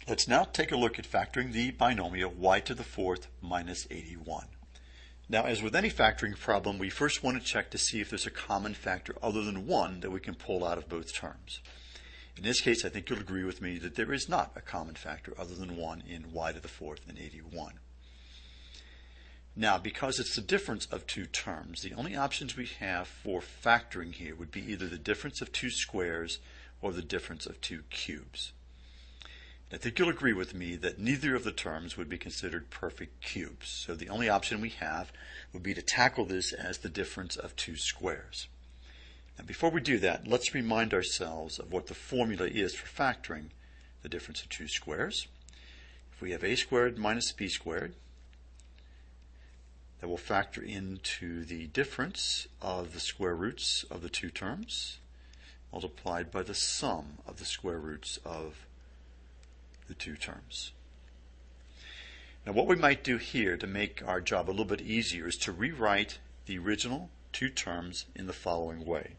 Let's now take a look at factoring the binomial y to the fourth minus 81. Now, as with any factoring problem, we first want to check to see if there's a common factor other than 1 that we can pull out of both terms. In this case, I think you'll agree with me that there is not a common factor other than 1 in y to the fourth and 81. Now, because it's the difference of two terms, the only options we have for factoring here would be either the difference of two squares or the difference of two cubes. I think you'll agree with me that neither of the terms would be considered perfect cubes, so the only option we have would be to tackle this as the difference of two squares. Now, before we do that, let's remind ourselves of what the formula is for factoring the difference of two squares. If we have a squared minus b squared, that will factor into the difference of the square roots of the two terms multiplied by the sum of the square roots of the two terms. Now, what we might do here to make our job a little bit easier is to rewrite the original two terms in the following way.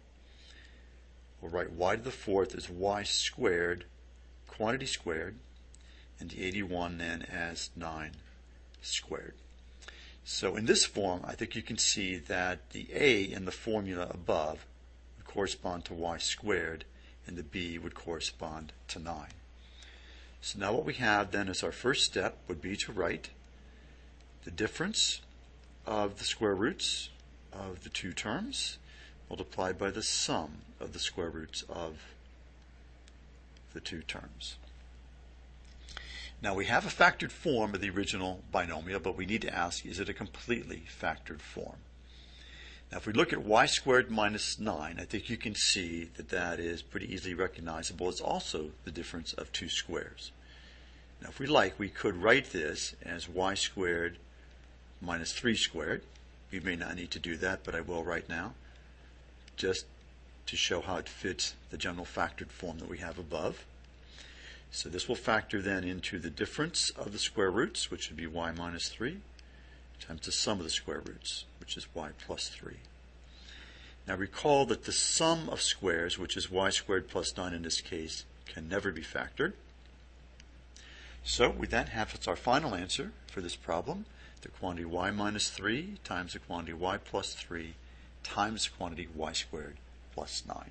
We'll write y to the fourth as y squared, quantity squared, and the 81 then as 9 squared. So in this form, I think you can see that the a in the formula above would correspond to y squared, and the b would correspond to 9. So now what we have then as our first step would be to write the difference of the square roots of the two terms multiplied by the sum of the square roots of the two terms. Now we have a factored form of the original binomial, but we need to ask, is it a completely factored form? Now if we look at y squared minus 9, I think you can see that that is pretty easily recognizable. It's also the difference of two squares. Now if we like, we could write this as y squared minus 3 squared. We may not need to do that, but I will right now, just to show how it fits the general factored form that we have above. So this will factor then into the difference of the square roots, which would be y minus 3, times the sum of the square roots, which is y plus 3. Now recall that the sum of squares, which is y squared plus 9 in this case, can never be factored. So we then have as our final answer for this problem, the quantity y minus 3 times the quantity y plus 3 times the quantity y squared plus 9.